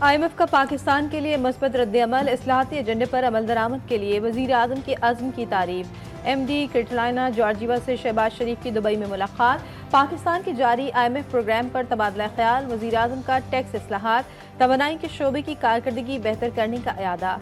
IMF का पाकिस्तान के लिए मस्बत रद्द-ए-अमल, इस्लाहाती एजेंडे पर अमल दरामद के लिए वज़ीर आज़म के अज़्म की तारीफ। MD क्रिस्टलाइना जॉर्जिवा से शहबाज शरीफ की दुबई में मुलाकात। पाकिस्तान के जारी IMF प्रोग्राम पर तबादला ख्याल। वज़ीर आज़म का टैक्स इस्लाहात, तवानाई के शोबे की कारकर्दगी बेहतर करने का इरादा।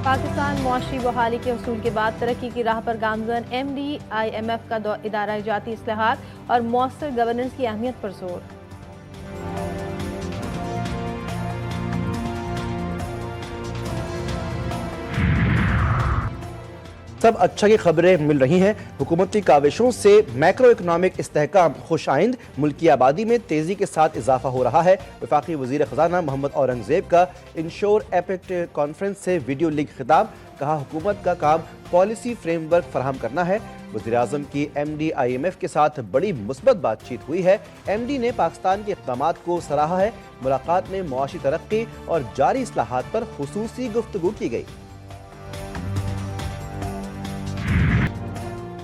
पाकिस्तान मुआशी बहाली के हसूल के बाद तरक्की की राह पर गामज़न। MD IMF का इदारा जाती इस्लाहात और मौसर गवर्नेंस की अहमियत पर जोर। सब अच्छा की खबरें मिल रही हैं। हुकूमती काविशों से मैक्रो इकनॉमिक इस्तेहकाम खुश आइंद, मुल्की आबादी में तेज़ी के साथ इजाफा हो रहा है। वफाकी वज़ीर ख़ज़ाना मोहम्मद औरंगज़ेब का इंश्योर एपेक्ट कॉन्फ्रेंस से वीडियो लिंक खिताब। कहा, हुकूमत का काम पॉलिसी फ्रेमवर्क फराहम करना है। वज़ीर आज़म की MD IMF के साथ बड़ी मुस्बत बातचीत हुई है। MD ने पाकिस्तान के इक़दामात को सराहा है। मुलाकात में मुआशी तरक्की और जारी इस्लाहात पर खुसूसी गुफ्तगू की गई।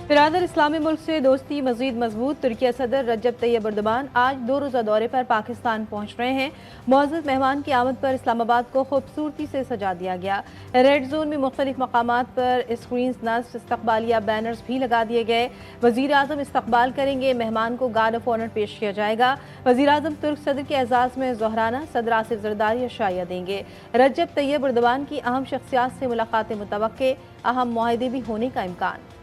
बिरादर इस्लामी मुल्क से दोस्ती मजीद मजबूत। तुर्की सदर रजब तैयब एर्दोगान आज 2 रोज़ा दौरे पर पाकिस्तान पहुँच रहे हैं। मुअज़्ज़ज़ मेहमान की आमद पर इस्लामाबाद को खूबसूरती से सजा दिया गया। रेड जोन में मुख्तलिफ मकामात पर स्क्रीन्स, नस्ब, इस्तकबालिया बैनर्स भी लगा दिए गए। वज़ीर आज़म इस्तकबाल करेंगे। मेहमान को गार्ड ऑफ ऑनर पेश किया जाएगा। वज़ीर आज़म तुर्क सदर के एजाज़ में ज़ोहराना सदर आसिफ ज़रदारी अशाइया देंगे। रजब तैयब एर्दोगान की अहम शख्सियात से मुलाकातें मुतवक्के, अहम मुआहदे भी होने का इम्कान।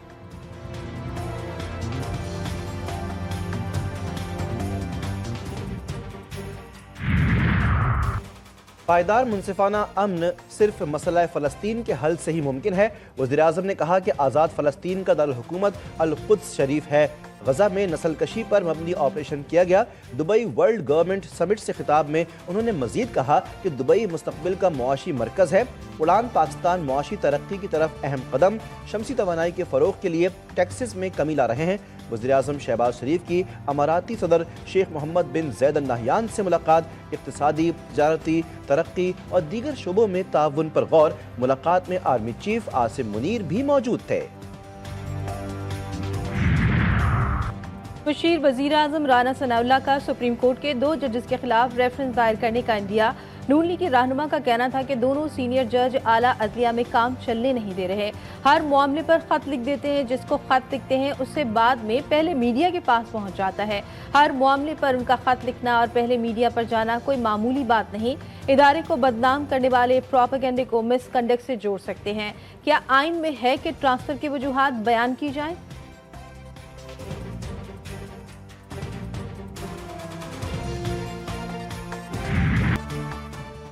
पायदार मुनसिफाना अमन सिर्फ मसला फ़लस्तीन के हल से ही मुमकिन है। वज़ीर आज़म ने कहा कि आज़ाद फ़लस्तीन का दारुल हुकूमत अल-कुद्स शरीफ है। गजा में नस्ल कशी पर मबनी ऑपरेशन किया गया। दुबई वर्ल्ड गवर्नमेंट समिट से खिताब में उन्होंने मजीद कहा कि दुबई मुस्तकबिल का मुआशी मरकज़ है। उड़ान पाकिस्तान मुआशी तरक्की की तरफ अहम कदम। शमसी तवानाई के फ़रोग़ के लिए टैक्सेस में कमी ला रहे हैं। वज़ीर आज़म शहबाज शरीफ की अमाराती सदर शेख मोहम्मद बिन ज़ैद अल नहयान से मुलाकात। इक़्तिसादी, तजारती, तरक्की और दीगर शोबों में ताउन पर गौर। मुलाकात में आर्मी चीफ आसिम मुनीर भी मौजूद थे। मुशीर वज़ीर आज़म राना सनाउल्लाह का सुप्रीम कोर्ट के 2 जजेस के खिलाफ रेफरेंस दायर करने का इंडिया। नून लीग के रहनुमा का कहना था कि दोनों सीनियर जज आला अदलिया में काम चलने नहीं दे रहे। हर मामले पर खत लिख देते हैं। जिसको खत लिखते हैं उससे बाद में पहले मीडिया के पास पहुंच जाता है। हर मामले पर उनका खत लिखना और पहले मीडिया पर जाना कोई मामूली बात नहीं। इदारे को बदनाम करने वाले प्रोपेगेंडे को मिसकंडक्ट से जोड़ सकते हैं। क्या आइन में है कि ट्रांसफर की वजूहात बयान की जाए?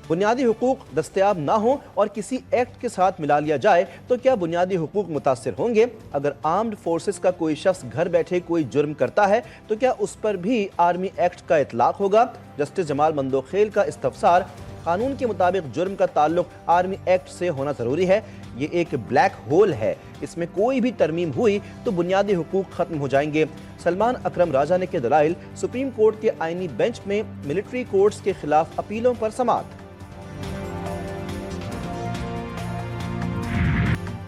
बुनियादी हुकूक दस्तयाब ना हो और किसी एक्ट के साथ मिला लिया जाए तो क्या बुनियादी हुकूक मुतासिर होंगे? अगर आर्म्ड फोर्सेस का कोई शख्स घर बैठे कोई जुर्म करता है तो क्या उस पर भी आर्मी एक्ट का इतलाक होगा? जस्टिस जमाल मंदोखेल का इस्तफसार। कानून के मुताबिक जुर्म का ताल्लुक आर्मी एक्ट से होना जरूरी है। ये एक ब्लैक होल है, इसमें कोई भी तरमीम हुई तो बुनियादी हुकूक खत्म हो जाएंगे। सलमान अकरम राजा ने के दलाइल। सुप्रीम कोर्ट के आईनी बेंच में मिलिट्री कोर्ट्स के खिलाफ अपीलों पर समाअत।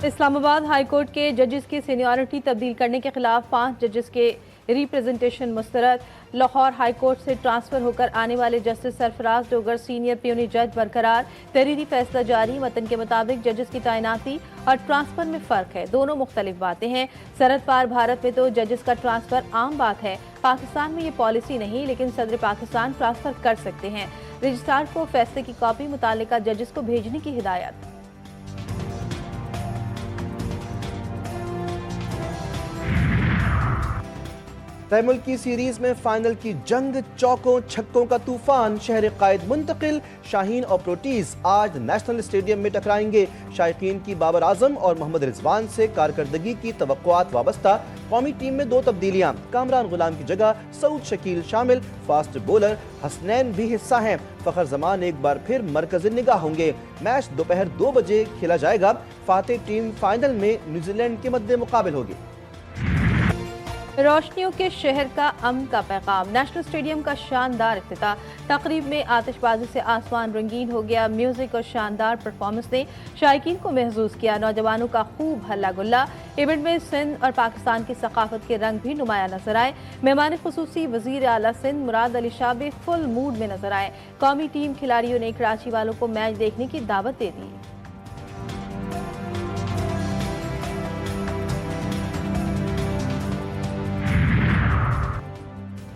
इस्लामाबाद हाई कोर्ट के जजेस की सीनियरिटी तब्दील करने के खिलाफ 5 जजेस के रिप्रेजेंटेशन मुस्तरद। लाहौर हाई कोर्ट से ट्रांसफर होकर आने वाले justice Sarfaraz Dogar senior puny जज बरकरार। तहरीरी फैसला जारी। मतन के मुताबिक जजेस की तैनाती और ट्रांसफर में फ़र्क है। दोनों मुख्तलिफ बातें हैं। सरहद पार भारत में तो जजेस का ट्रांसफर आम बात है। पाकिस्तान में ये पॉलिसी नहीं, लेकिन सदर पाकिस्तान ट्रांसफर कर सकते हैं। रजिस्ट्रार को फैसले की कॉपी मुतालिका जजेस को भेजने की हिदायत। तैमुल की सीरीज में फाइनल की जंग, चौकों छक्कों का तूफान। शहर कायद मुंतकिल। शाहीन और प्रोटीज आज नेशनल स्टेडियम में टकराएंगे। शायकीन की बाबर आजम और मोहम्मद रिजवान से कारकर्दगी की तवक्कुआत वाबस्ता। कौमी टीम में 2 तब्दीलियां। कामरान गुलाम की जगह सऊद शकील शामिल। फास्ट बॉलर हसनैन भी हिस्सा हैं। फखर जमान एक बार फिर मरकज़ निगाह होंगे। मैच दोपहर 2 बजे खेला जाएगा। फातेह टीम फाइनल में न्यूजीलैंड के मद्दे मुकाबिल होगी। रोशनियों के शहर का अमन का पैगाम। नेशनल स्टेडियम का शानदार इफ्तिताह। तकरीब में आतिशबाजी से आसमान रंगीन हो गया। म्यूजिक और शानदार परफॉर्मेंस ने शायकीन को महसूस किया। नौजवानों का खूब हल्ला गुल्ला। इवेंट में सिंध और पाकिस्तान की सकाफत के रंग भी नुमाया नजर आए। मेहमान खुसूसी वजीर आला सिंध मुराद अली शाह भी फुल मूड में नजर आए। कौमी टीम खिलाड़ियों ने कराची वालों को मैच देखने की दावत दे दी।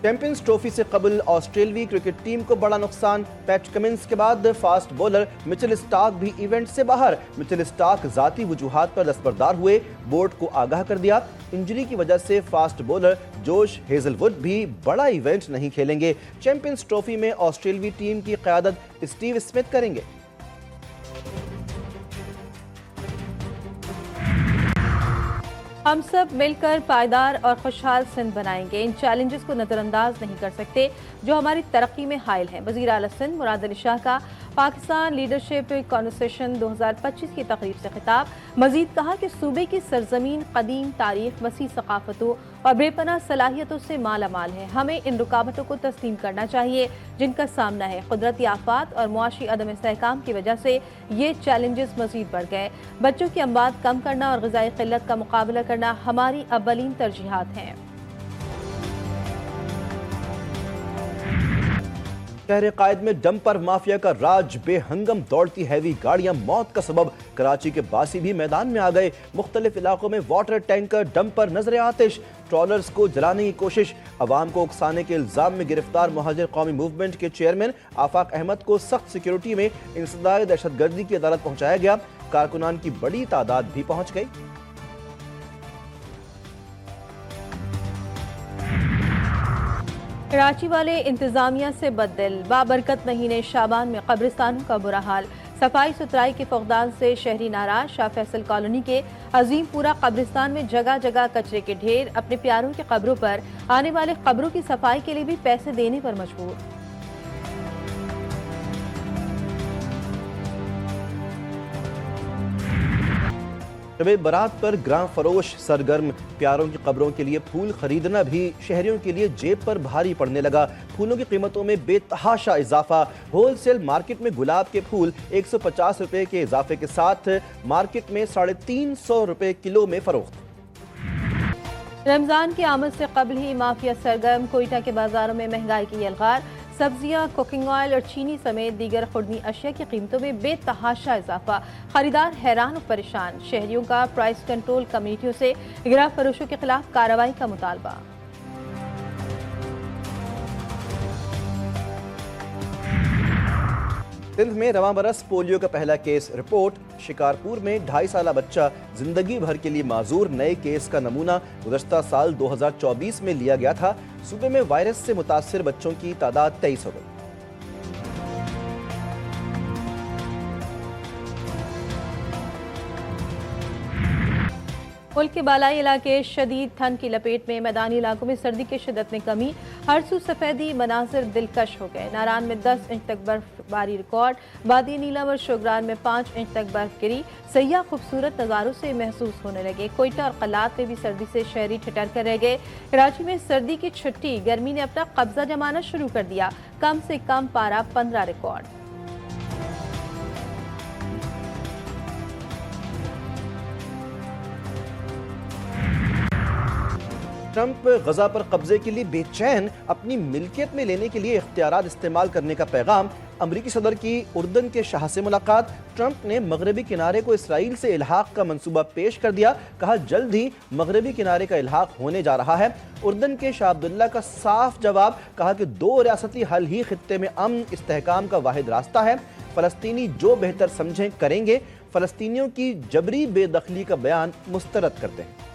चैंपियंस ट्रॉफी से कबल ऑस्ट्रेलियाई क्रिकेट टीम को बड़ा नुकसान। पैट कमिंस के बाद फास्ट बॉलर मिचेल स्टार्क भी इवेंट से बाहर। मिचेल स्टार्क जाती वजूहात पर दस्तबरदार हुए, बोर्ड को आगाह कर दिया। इंजरी की वजह से फास्ट बॉलर जोश हेजलवुड भी बड़ा इवेंट नहीं खेलेंगे। चैंपियंस ट्रॉफी में ऑस्ट्रेलियाई टीम की क़यादत स्टीव स्मिथ करेंगे। हम सब मिलकर पायदार और खुशहाल सिंध बनाएंगे। इन चैलेंजेस को नजरअंदाज नहीं कर सकते जो हमारी तरक्की में हाइल हैं। वजीर आला सिंध मुराद अली शाह का पाकिस्तान लीडरशिप कॉन्वर्सेशन 2025 की तकरीब से खिताब। मजीद कहा कि सूबे की सरजमीन कदीम तारीख, वसी सकाफतों और बेपनाह सलाहियतों से माला माल है। हमें इन रुकावटों को तस्लीम करना चाहिए जिनका सामना है। कुदरती आफात और मुआशी अदम इस्तेहकाम की वजह से ये चैलेंजेस मजीद बढ़ गए। बच्चों की अमवात कम करना और ग़िज़ाई क़िल्लत का मुकाबला करना हमारी अव्वलीन तरजीहात हैं। शहर कायद में डंपर माफिया का राज। बेहंगम दौड़ती हैवी गाड़ियां मौत का सबब। कराची के बासी भी मैदान में आ गए। मुख्तलिफ इलाकों में वाटर टैंकर डंपर नजर आतिश। ट्रॉलर्स को जलाने की कोशिश। अवाम को उकसाने के इल्जाम में गिरफ्तार मुहाजिर कौमी मूवमेंट के चेयरमैन आफाक अहमद को सख्त सिक्योरिटी में इंसदाद दहशतगर्दी की अदालत पहुंचाया गया। कारकुनान की बड़ी तादाद भी पहुंच गई। कराची वाले इंतजामिया से बददिल। बाबरकत महीने शाबान में कब्रिस्तानों का बुरा हाल। सफाई सुथराई के फुकदान से शहरी नाराज। शाह फैसल कॉलोनी के अजीमपुरा कब्रिस्तान में जगह जगह कचरे के ढेर। अपने प्यारों की कब्रों पर आने वाले कब्रों की सफाई के लिए भी पैसे देने पर मजबूर। शब बारात पर ग्राम फरोश सरगर्म। प्यारों की कब्रों के लिए फूल खरीदना भी शहरियों के लिए जेब पर भारी पड़ने लगा। फूलों की कीमतों में बेतहाशा इजाफा। होलसेल मार्केट में गुलाब के फूल 150 रुपए के इजाफे के साथ मार्केट में 350 रुपए किलो में फरोख्त। रमजान की आमद से कबल ही माफिया सरगर्म। कोयटा के बाजारों में महंगाई की यलगार। सब्जियां, कुकिंग ऑयल और चीनी समेत दीगर खुर्दनी अशिया की कीमतों में बेतहाशा इजाफा। खरीदार हैरान और परेशान। शहरियों का प्राइस कंट्रोल कमेटियों से गिरफ्त फरोशों के खिलाफ कार्रवाई का मुतालबा। सिंध में रवां बरस पोलियो का पहला केस रिपोर्ट। शिकारपुर में 2.5 साला बच्चा जिंदगी भर के लिए माजूर। नए केस का नमूना गुज़श्ता साल 2024 में लिया गया था। सूबे में वायरस से मुतासिर बच्चों की तादाद 23 हो गई। मुल्क के बालाई इलाके शदीद ठंड की लपेट में। मैदानी इलाकों में सर्दी की शिद्दत में कमी। हर सू सफेदी मनाजिर दिलकश हो गए। नारान में 10 इंच तक बर्फबारी रिकॉर्ड। वादी नीलम और शोगरान में 5 इंच तक बर्फ गिरी। सयाह खूबसूरत नज़ारों से महसूस होने लगे। कोयटा और कलात में भी सर्दी से शहरी ठिठर कर रह गए। कराची में सर्दी की छुट्टी। गर्मी ने अपना कब्जा जमाना शुरू कर दिया। कम से कम पारा 15 रिकॉर्ड। ट्रंप गजा पर कब्जे के लिए बेचैन। अपनी मिल्कियत में लेने के लिए इख्तियारात इस्तेमाल करने का पैगाम। अमरीकी सदर की उर्दन के शाह से मुलाकात। ट्रंप ने मगरबी किनारे को इसराइल से इल्हाक का मंसूबा पेश कर दिया। कहा जल्द ही मगरबी किनारे का इल्हाक होने जा रहा है। उर्दन के शाह अब्दुल्ला का साफ जवाब। कहा कि 2 रियासती हल ही खित्ते में अमन इस्तेहकाम का वाहिद रास्ता है। फलस्तीनी जो बेहतर समझें करेंगे। फलस्तीनियों की जबरी बेदखली का बयान मुस्तरद करते हैं।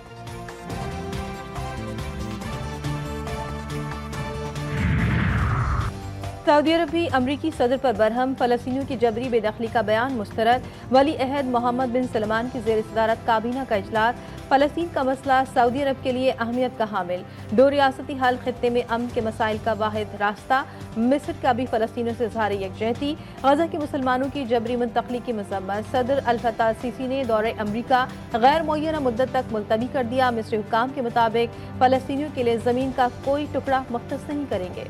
सऊदी अरब भी अमरीकी सदर पर बरहम। फलस्तीनियों की जबरी बेदखली का बयान मुस्तरद। वली अहद मोहम्मद बिन सलमान की ज़ेर सदारत काबीना का इजलास। फलस्तीन का मसला सऊदी अरब के लिए अहमियत का हामिल, दो रियासती हल खित्ते में अमन के मसाइल का वाहिद रास्ता, मिस्र का भी फलस्तीनियों से इज़हार यकजहती, गजा के मुसलमानों की जबरी मुंतकली की मजम्मत, सदर अल फत्ताह सीसी ने दौरे अमरीका गैर मुअय्यना मुद्दत तक मुलतवी कर दिया। मिस्री हुक्काम के मुताबिक फलस्तीनियों के लिए ज़मीन का कोई टुकड़ा मख्तस नहीं करेंगे।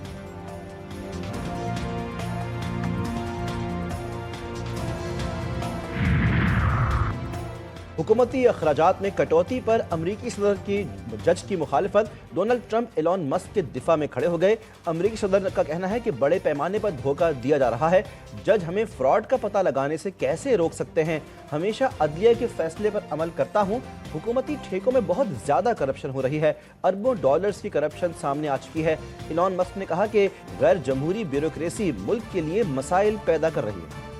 हुकूमती अखराजात में कटौती पर अमरीकी सदर की जज की मुखालिफत, डोनाल्ड ट्रंप एलन मस्क के दिफा में खड़े हो गए। अमरीकी सदर का कहना है कि बड़े पैमाने पर धोखा दिया जा रहा है, जज हमें फ्रॉड का पता लगाने से कैसे रोक सकते हैं, हमेशा अदलिया के फैसले पर अमल करता हूँ। हुकूमती ठेकों में बहुत ज्यादा करप्शन हो रही है, अरबों डॉलर्स की करप्शन सामने आ चुकी है। एलन मस्क ने कहा कि गैर जमहूरी ब्यूरोक्रेसी मुल्क के लिए मसाइल पैदा कर रही है।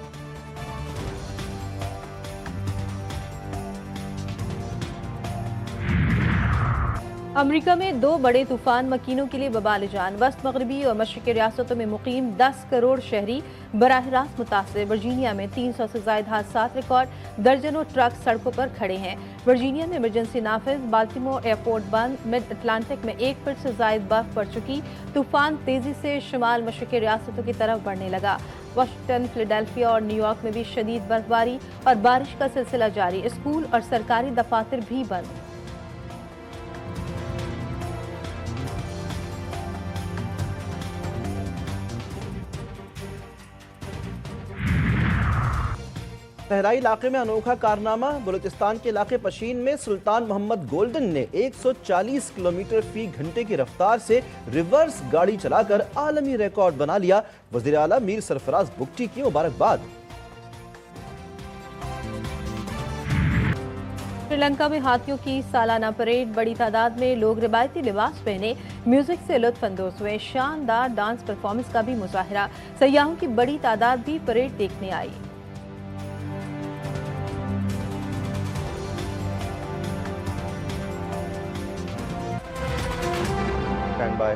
अमरीका में दो बड़े तूफान मकीनों के लिए बबाल जान, वस्त मगरबी और मशरक़ी रियासतों में मुकीम 10 करोड़ शहरी बराह रास्त मुतासर। वर्जीनिया में 300 से ज़ायद हादसात रिकॉर्ड, दर्जनों ट्रक सड़कों पर खड़े हैं। वर्जीनिया में इमरजेंसी नाफिज, बाल्टीमोर एयरपोर्ट बंद, मिड अटलांटिक में 1 फीट से ज़ायद बर्फ पड़ चुकी। तूफान तेजी से शुमाल मशरक़ी रियासतों की तरफ बढ़ने लगा। वाशिंगटन, फिलाडेल्फिया और न्यूयॉर्क में भी शदीद बर्फबारी और बारिश का सिलसिला जारी, स्कूल और सरकारी दफातर भी बंद। सहराई इलाके में अनोखा कारनामा, बलूचिस्तान के इलाके पशीन में सुल्तान मोहम्मद गोल्डन ने 140 किलोमीटर फी घंटे की रफ्तार से रिवर्स गाड़ी चलाकर आलमी रिकॉर्ड बना लिया। वज़ीर आला मीर सरफराज बुगटी की मुबारकबाद। श्रीलंका में हाथियों की सालाना परेड, बड़ी तादाद में लोग रिवायती लिबास पहने म्यूजिक से लुत्फ अंदोज हुए। शानदार डांस परफॉर्मेंस का भी मुजाहिरा, सयाहों की बड़ी तादाद भी परेड देखने आई। Stand by.